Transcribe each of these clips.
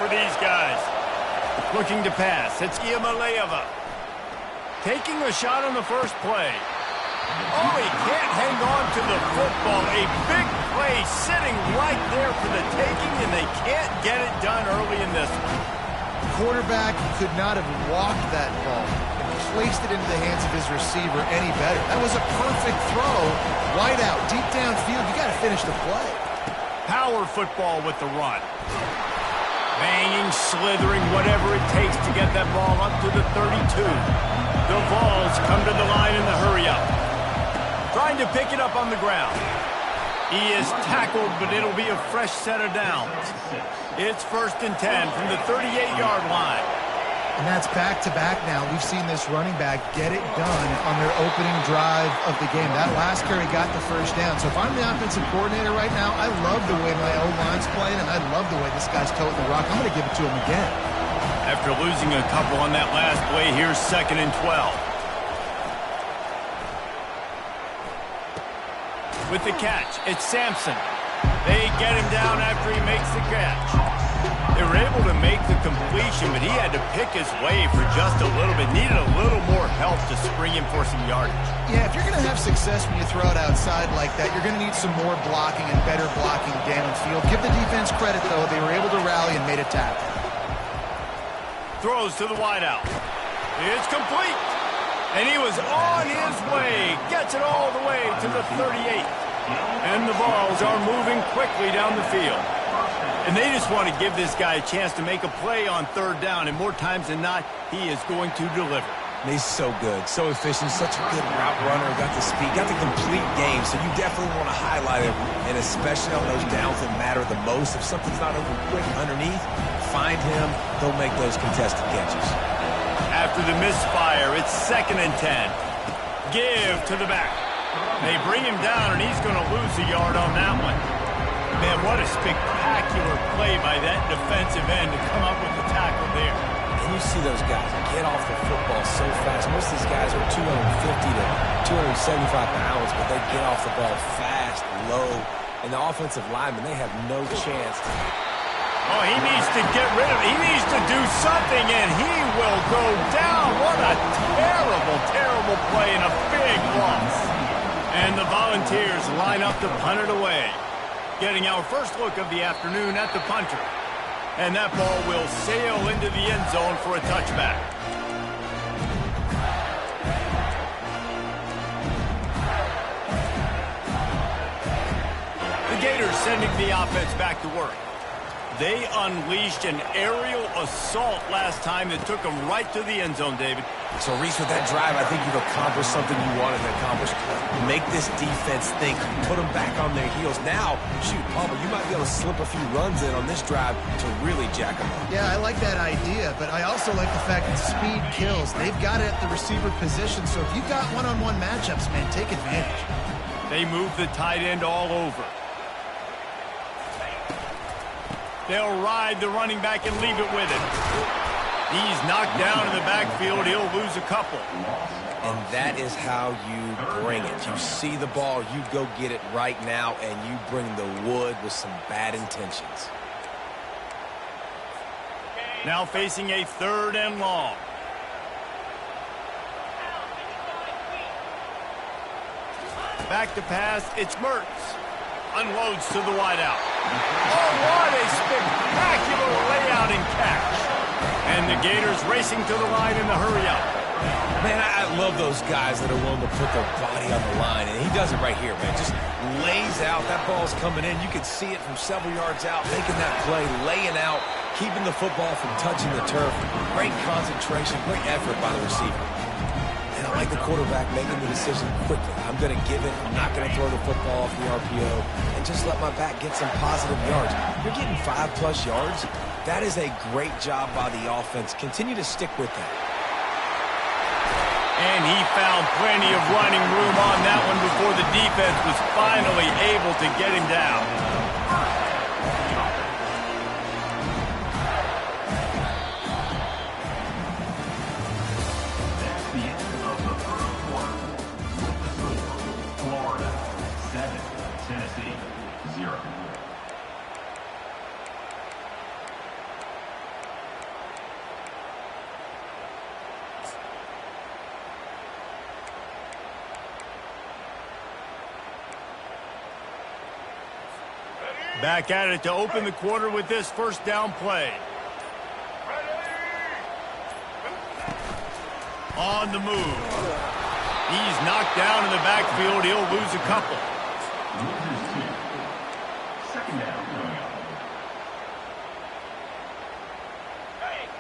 for these guys. Looking to pass. It's Iamaleava. Taking a shot on the first play. Oh, he can't hang on to the football. A big play sitting right there for the taking, and they can't get it done early in this one. Quarterback could not have walked that ball and placed it into the hands of his receiver any better. That was a perfect throw. Wide out, deep downfield. You got to finish the play. Power football with the run. Banging, slithering, whatever it takes to get that ball up to the 32. The Vols come to the line in the hurry-up. Trying to pick it up on the ground. He is tackled, but it'll be a fresh set of downs. It's 1st and 10 from the 38-yard line. And that's back-to-back now. We've seen this running back get it done on their opening drive of the game. That last carry got the first down. So if I'm the offensive coordinator right now, I love the way my O-line's playing, and I love the way this guy's toting the rock. I'm going to give it to him again. After losing a couple on that last play, here's 2nd and 12. With the catch, it's Sampson. They get him down after he makes the catch. They were able to make the completion, but he had to pick his way for just a little bit. Needed a little more help to spring him for some yardage. Yeah, if you're going to have success when you throw it outside like that, you're going to need some more blocking and better blocking downfield. Give the defense credit, though. They were able to rally and made a tackle. Throws to the wideout. It's complete. And he was on his way. Gets it all the way to the 38. And the Vols are moving quickly down the field. And they just want to give this guy a chance to make a play on 3rd down. And more times than not, he is going to deliver. And he's so good, so efficient, such a good route runner, got the speed, got the complete game. So you definitely want to highlight him, and especially on those downs that matter the most. If something's not open quick underneath, find him. He'll make those contested catches. After the misfire, it's 2nd and 10. Give to the back. They bring him down, and he's going to lose a yard on that one. Man, what a spectacular play by that defensive end to come up with the tackle there. And you see those guys get off the football so fast. Most of these guys are 250 to 275 pounds, but they get off the ball fast, low. And the offensive linemen, they have no chance. Oh, he needs to get rid of it. He needs to do something, and he will go down. What a terrible, terrible play and a big loss. And the Volunteers line up to punt it away. Getting our first look of the afternoon at the punter. And that ball will sail into the end zone for a touchback. The Gators sending the offense back to work. They unleashed an aerial assault last time that took them right to the end zone, David. So, Reese, with that drive, I think you've accomplished something you wanted to accomplish. Make this defense think. Put them back on their heels. Now, shoot, Palmer, you might be able to slip a few runs in on this drive to really jack them up. Yeah, I like that idea, but I also like the fact that speed kills. They've got it at the receiver position, so if you've got one-on-one matchups, man, take advantage. They move the tight end all over. They'll ride the running back and leave it with him. He's knocked down in the backfield. He'll lose a couple. And that is how you bring it. You see the ball, you go get it right now, and you bring the wood with some bad intentions. Now facing a 3rd and long. Back to pass, it's Mertz. Unloads to the wideout. Oh, what a spectacular layout and catch. And the Gators racing to the line in the hurry-up. Man, I love those guys that are willing to put their body on the line, and he does it right here, man. Just lays out. That ball's coming in. You can see it from several yards out, making that play, laying out, keeping the football from touching the turf. Great concentration, great effort by the receiver. And I like the quarterback making the decision quickly. I'm going to give it. I'm not going to throw the football off the RPO and just let my back get some positive yards. You're getting 5+ yards. That is a great job by the offense. Continue to stick with that. And he found plenty of running room on that one before the defense was finally able to get him down. Back at it to open the quarter with this first down play. On the move. He's knocked down in the backfield. He'll lose a couple. Second down.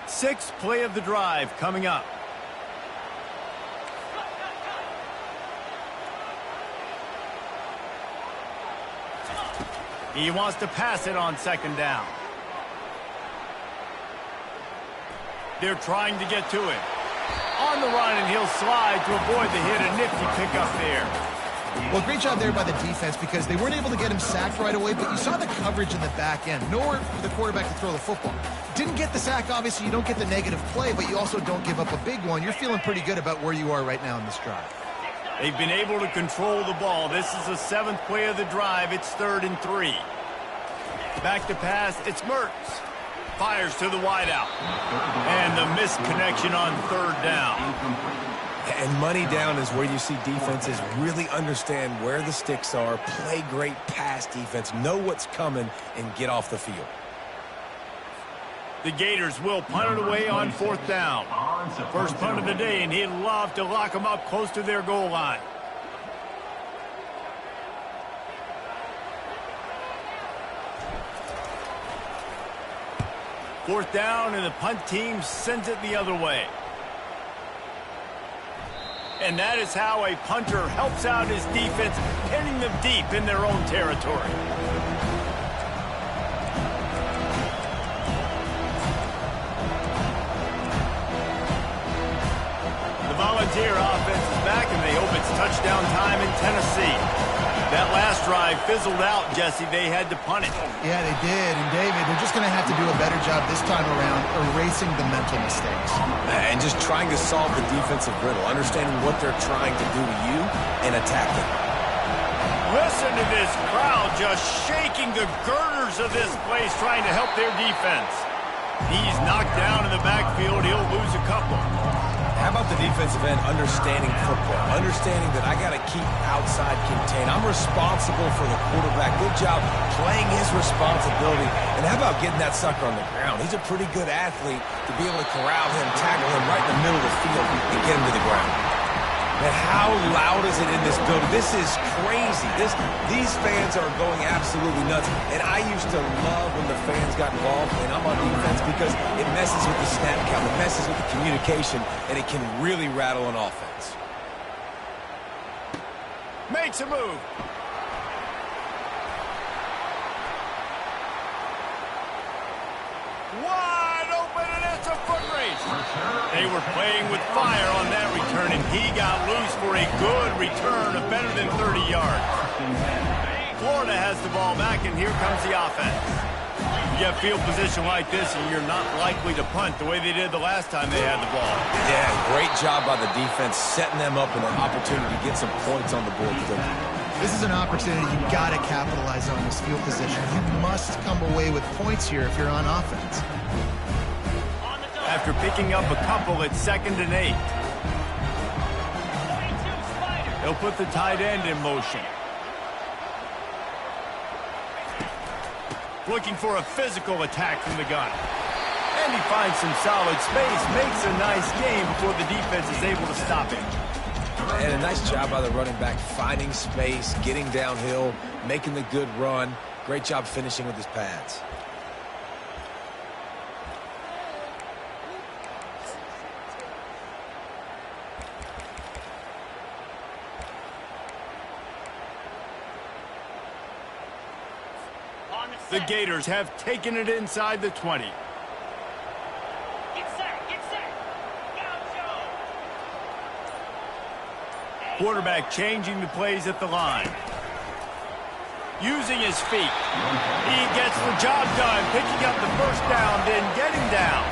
Sixth play of the drive coming up. He wants to pass it on second down. They're trying to get to it. On the run, and he'll slide to avoid the hit. A nifty pickup there. Well, great job there by the defense because they weren't able to get him sacked right away, but you saw the coverage in the back end. Nowhere for the quarterback to throw the football. Didn't get the sack, obviously. You don't get the negative play, but you also don't give up a big one. You're feeling pretty good about where you are right now in this drive. They've been able to control the ball. This is the seventh play of the drive. It's 3rd and 3. Back to pass. It's Mertz. Fires to the wideout. And the missed connection on 3rd down. And money down is where you see defenses really understand where the sticks are, play great pass defense, know what's coming, and get off the field. The Gators will punt it away on 4th down. First punt of the day, and he'd love to lock them up close to their goal line. Fourth down, and the punt team sends it the other way. And that is how a punter helps out his defense, pinning them deep in their own territory. The Volunteer offense is back, and they hope it's touchdown time in Tennessee. That last drive fizzled out, Jesse. They had to punt it. Yeah, they did. And, David, they're just going to have to do a better job this time around erasing the mental mistakes. And just trying to solve the defensive riddle, understanding what they're trying to do to you and attacking. Listen to this crowd just shaking the girders of this place, trying to help their defense. He's knocked down in the backfield. He'll lose a couple. How about the defensive end understanding football, understanding that I got to keep outside contained. I'm responsible for the quarterback. Good job playing his responsibility. And how about getting that sucker on the ground? He's a pretty good athlete to be able to corral him, tackle him right in the middle of the field, and get him to the ground. Man, how loud is it in this building? This is crazy. These fans are going absolutely nuts. And I used to love when the fans got involved, and I'm on defense because it messes with the snap count, it messes with the communication, and it can really rattle an offense. Makes a move. Wide open, and it's a foot race. They were playing with fire on that return, and he got loose for a good return of better than 30 yards. Florida has the ball back, and here comes the offense. You get field position like this, and you're not likely to punt the way they did the last time they had the ball. Yeah, great job by the defense, setting them up in an opportunity to get some points on the board quickly. This is an opportunity you've got to capitalize on this field position. You must come away with points here if you're on offense. After picking up a couple, it's 2nd and 8. They'll put the tight end in motion. Looking for a physical attack from the gun. And he finds some solid space, makes a nice game before the defense is able to stop him. And a nice job by the running back, finding space, getting downhill, making the good run. Great job finishing with his pads. The Gators have taken it inside the 20. Quarterback changing the plays at the line. Using his feet. He gets the job done, picking up the first down, then getting down.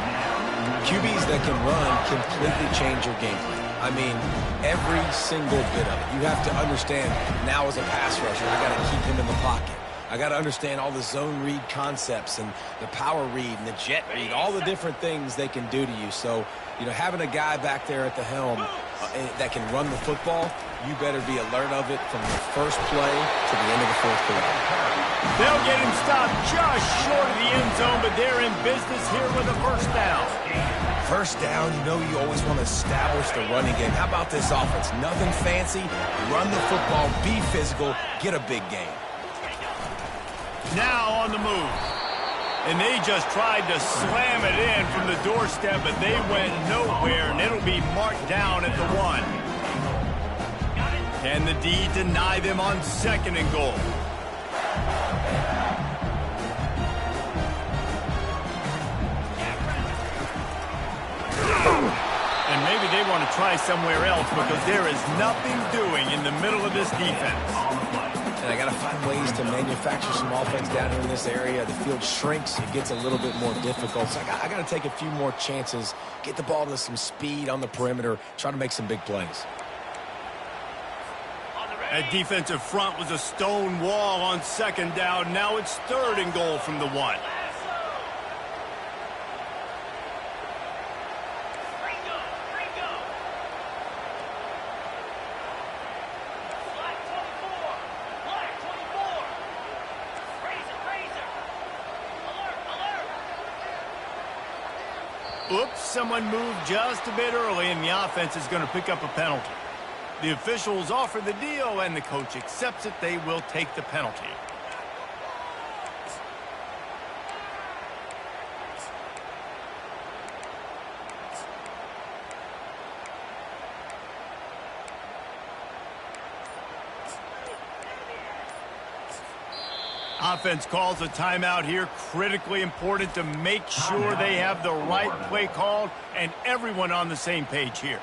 QBs that can run completely change your game plan. I mean, every single bit of it. You have to understand, now as a pass rusher, I got to keep him in the pocket. I got to understand all the zone read concepts and the power read and the jet read, all the different things they can do to you. So, you know, having a guy back there at the helm that can run the football, you better be alert of it from the first play to the end of the fourth quarter. They'll get him stopped just short of the end zone, but they're in business here with a first down. First down, you know you always want to establish the running game. How about this offense? Nothing fancy. Run the football, be physical, get a big gain. Now on the move. And they just tried to slam it in from the doorstep, but they went nowhere, and it'll be marked down at the 1. Can the D deny them on 2nd and goal? And maybe they want to try somewhere else because there is nothing doing in the middle of this defense. And I got to find ways to manufacture some offense down here in this area. The field shrinks. It gets a little bit more difficult. So I got to take a few more chances, get the ball to some speed on the perimeter, try to make some big plays. That defensive front was a stone wall on 2nd down. Now it's 3rd and goal from the 1. Oops, someone moved just a bit early, and the offense is going to pick up a penalty. The officials offer the deal, and the coach accepts it. They will take the penalty. Offense calls a timeout here. Critically important to make sure they have the right play called and everyone on the same page here.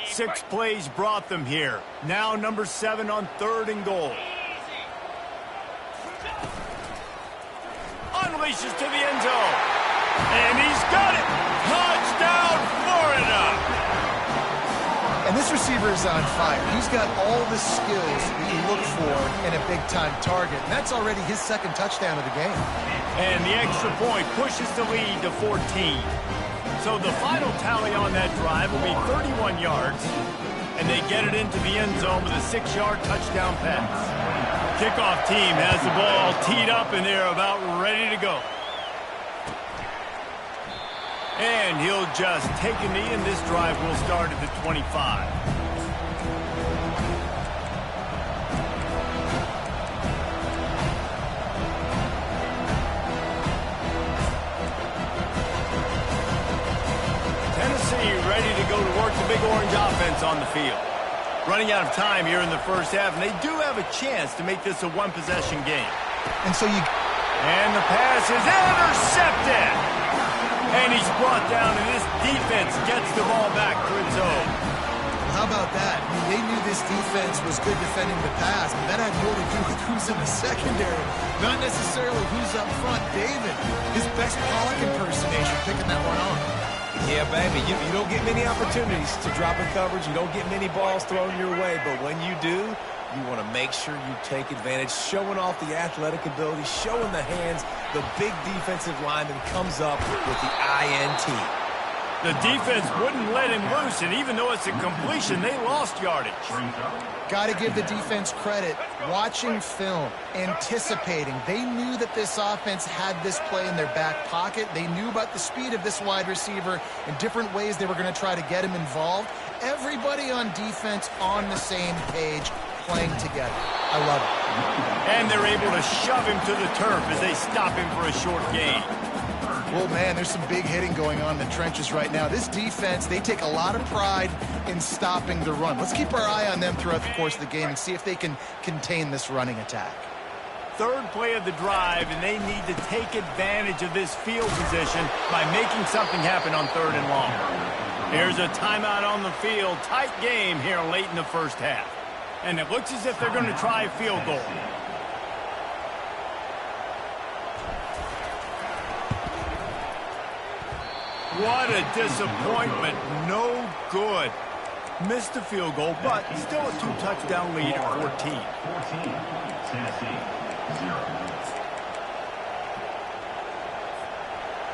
Six plays brought them here. Now number 7 on 3rd and goal. Unleashes to the end zone. And he's got it. Touchdown, Florida. And this receiver is on fire. He's got all the skills that you look for in a big-time target. And that's already his 2nd touchdown of the game. And the extra point pushes the lead to 14. So the final tally on that drive will be 31 yards. And they get it into the end zone with a 6-yard touchdown pass. Kickoff team has the ball teed up, and they're about ready to go. And he'll just take a knee, and this drive will start at the 25. Tennessee ready to go to work the Big Orange offense on the field. Running out of time here in the first half, and they do have a chance to make this a one-possession game. And so And the pass is intercepted! And he's brought down, and this defense gets the ball back for its own. How about that? I mean, they knew this defense was good defending the pass, but that had more to do with who's in the secondary, not necessarily who's up front. David, his best Pollock impersonation, picking that one off. Yeah, baby, you don't get many opportunities to drop in coverage. You don't get many balls thrown your way, but when you do, you want to make sure you take advantage, showing off the athletic ability, showing the hands. The big defensive lineman comes up with the INT. The defense wouldn't let him loose, and even though it's a completion, they lost yardage. Got to give the defense credit. Watching film, anticipating. They knew that this offense had this play in their back pocket. They knew about the speed of this wide receiver and different ways they were going to try to get him involved. Everybody on defense on the same page, playing together. I love it. And they're able to shove him to the turf as they stop him for a short gain. Well, man, there's some big hitting going on in the trenches right now. This defense, they take a lot of pride in stopping the run. Let's keep our eye on them throughout the course of the game and see if they can contain this running attack. Third play of the drive, and they need to take advantage of this field position by making something happen on 3rd and long. Here's a timeout on the field. Tight game here late in the first half. And it looks as if they're going to try a field goal. What a disappointment. No good. Missed the field goal, but still a 2-touchdown lead at 14. Tennessee, 0.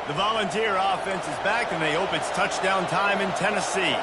The Volunteer offense is back, and they hope it's touchdown time in Tennessee.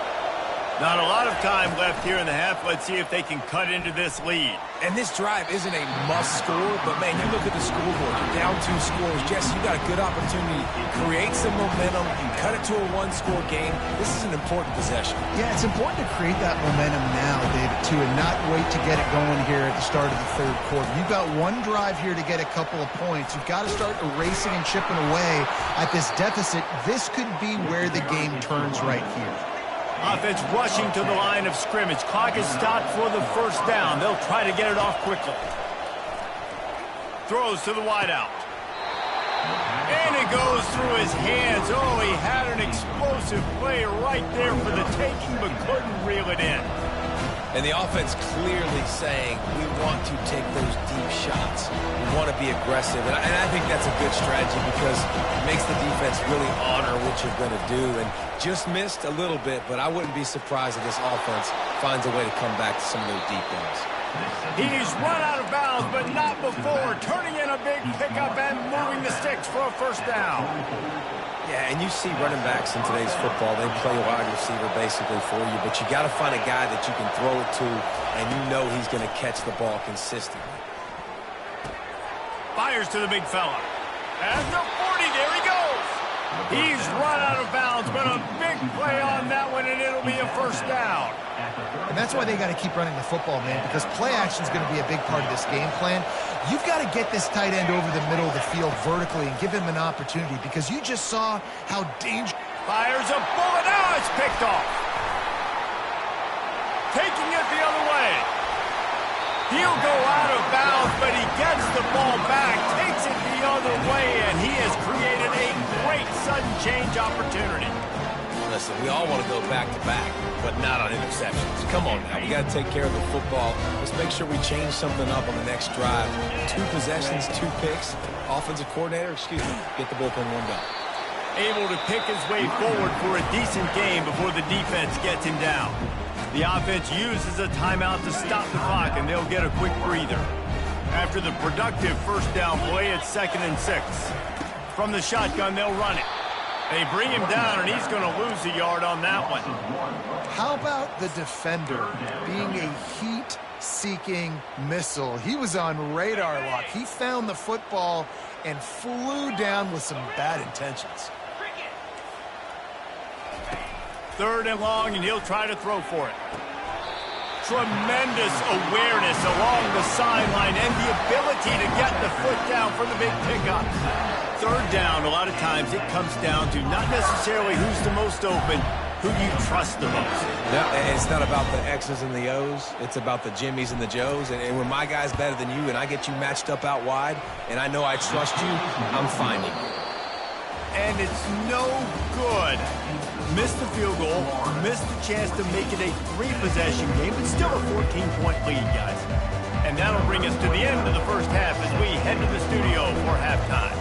Not a lot of time left here in the half. Let's see if they can cut into this lead. And this drive isn't a must score, but, man, you look at the scoreboard. You're down 2 scores. Jesse, you got a good opportunity to create some momentum, cut it to a 1-score game. This is an important possession. Yeah, it's important to create that momentum now, David, too, and not wait to get it going here at the start of the third quarter. You've got one drive here to get a couple of points. You've got to start erasing and chipping away at this deficit. This could be where the game turns right here. Offense rushing to the line of scrimmage. Clock is stopped for the first down. They'll try to get it off quickly. Throws to the wideout. And it goes through his hands. Oh, he had an explosive play right there for the taking, but couldn't reel it in. And the offense clearly saying, we want to take those deep shots. We want to be aggressive. And I think that's a good strategy because it makes the defense really honor what you're going to do. And just missed a little bit, but I wouldn't be surprised if this offense finds a way to come back to some of those deep ones. He's run out of bounds, but not before. Turning in a big pickup and moving the sticks for a first down. Yeah, and you see running backs in today's football, they play wide receiver basically for you, but you got to find a guy that you can throw it to, and you know he's going to catch the ball consistently. Fires to the big fella. At the 40, there he goes. He's run out of bounds, but a big play on that one, and it'll be a first down. And that's why they got to keep running the football, man, because play action is going to be a big part of this game plan. You've got to get this tight end over the middle of the field vertically and give him an opportunity because you just saw how dangerous. Fires a bullet. Now it's picked off. Taking it the other way. He'll go out of bounds, but he gets the ball back, takes it the other way, and he has created a great sudden change opportunity. Listen, we all want to go back-to-back, but not on interceptions. Come on now. We got to take care of the football. Let's make sure we change something up on the next drive. 2 possessions, 2 picks. Offensive coordinator, get the bullpen warmed up. Able to pick his way forward for a decent game before the defense gets him down. The offense uses a timeout to stop the clock, and they'll get a quick breather. After the productive first down play, it's 2nd and 6. From the shotgun, they'll run it. They bring him down, and he's going to lose a yard on that one. How about the defender being a heat-seeking missile? He was on radar lock. He found the football and flew down with some bad intentions. 3rd and long, and he'll try to throw for it. Tremendous awareness along the sideline and the ability to get the foot down for the big pickup. 3rd down, a lot of times it comes down to not necessarily who's the most open, who you trust the most. Yeah, it's not about the X's and the O's. It's about the Jimmies and the Joes. And when my guy's better than you and I get you matched up out wide and I know I trust you, I'm finding you. And it's no good. Missed the field goal, missed the chance to make it a 3-possession game, but still a 14-point lead, guys. And that'll bring us to the end of the first half as we head to the studio for halftime.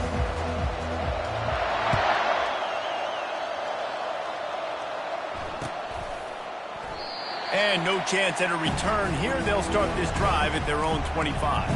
And no chance at a return here. They'll start this drive at their own 25.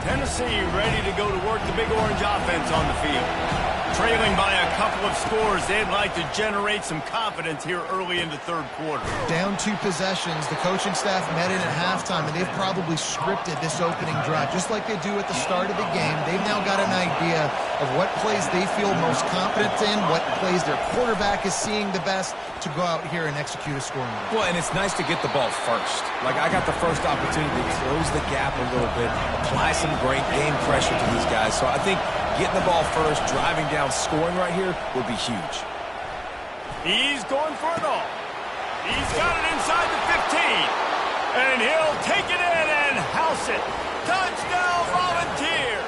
Tennessee ready to go to work the Big Orange offense on the field. Trailing by a couple of scores, they'd like to generate some confidence here early in the 3rd quarter. Down 2 possessions. The coaching staff met in at halftime, and they've probably scripted this opening drive, just like they do at the start of the game. They've now got an idea of what plays they feel most confident in, what plays their quarterback is seeing the best to go out here and execute a scoring move. Well, and it's nice to get the ball first. Like, I got the first opportunity to close the gap a little bit, apply some great game pressure to these guys. So I think getting the ball first, driving down, scoring right here would be huge. He's going for it all. He's got it inside the 15. And he'll take it in and house it. Touchdown, Volunteer.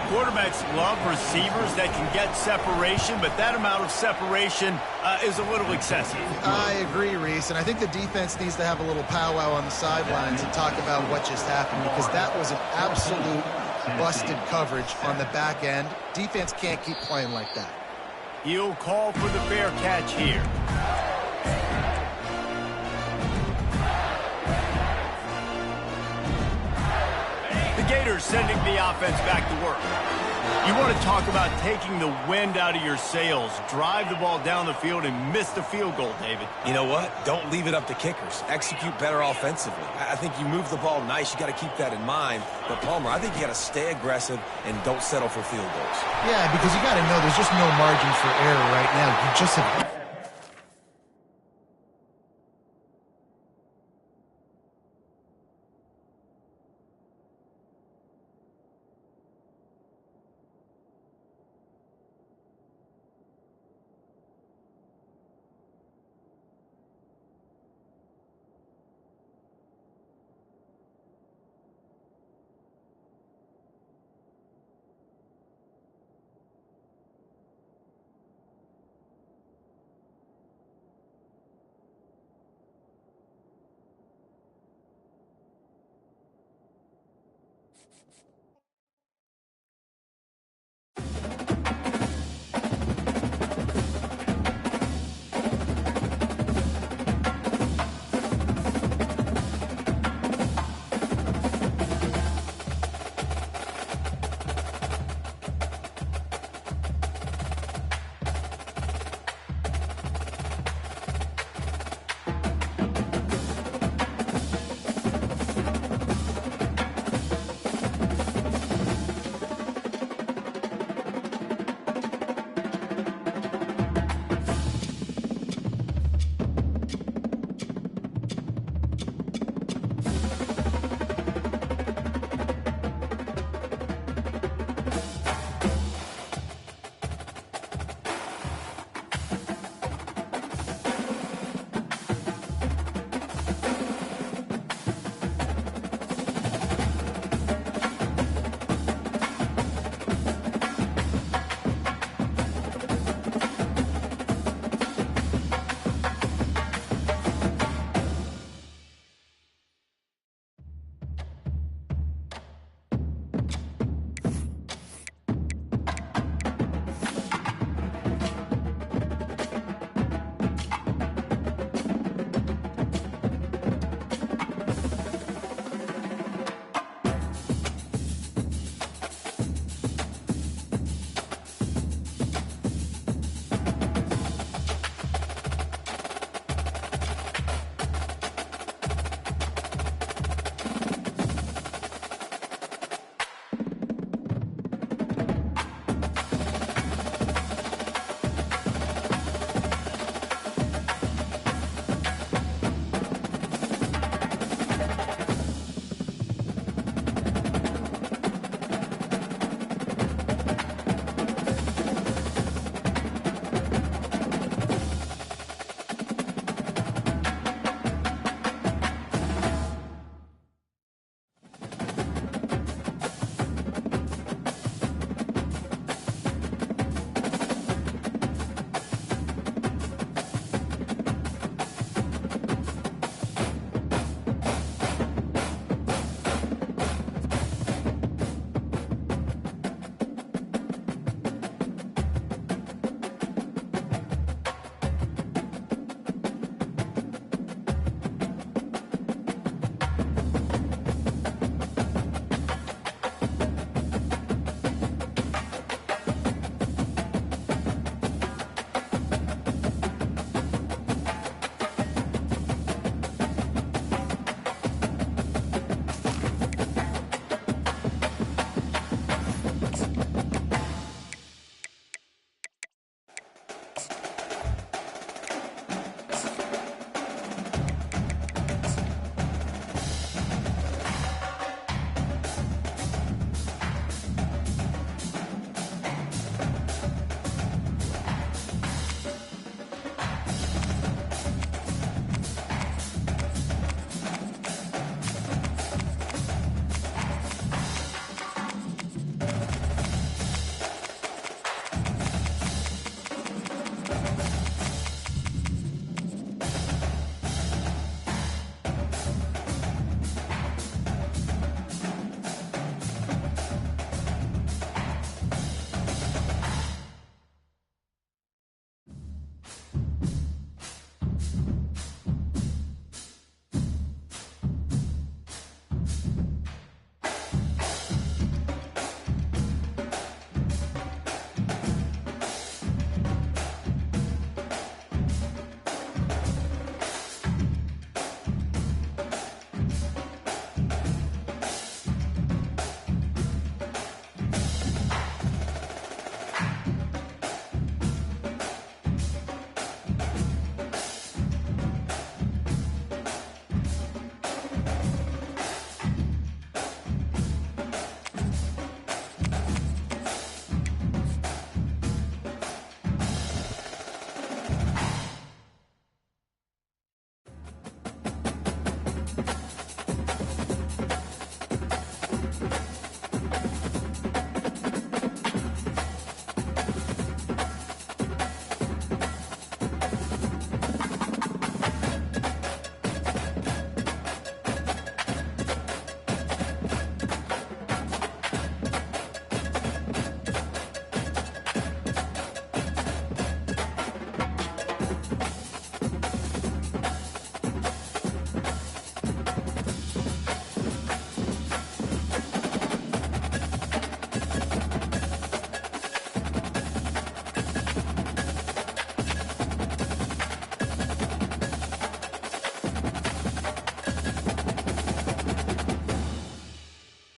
Quarterbacks love receivers that can get separation, but that amount of separation is a little excessive. I agree, Reese, and I think the defense needs to have a little powwow on the sidelines and talk about what just happened, because that was an absolute busted coverage on the back end. Defense can't keep playing like that. He'll call for the fair catch here. The Gators sending the offense back to work. You want to talk about taking the wind out of your sails. Drive the ball down the field and miss the field goal, David. You know what? Don't leave it up to kickers. Execute better offensively. I think you move the ball nice. You got to keep that in mind. But, Palmer, I think you got to stay aggressive and don't settle for field goals. Yeah, because you got to know there's just no margin for error right now. You just have...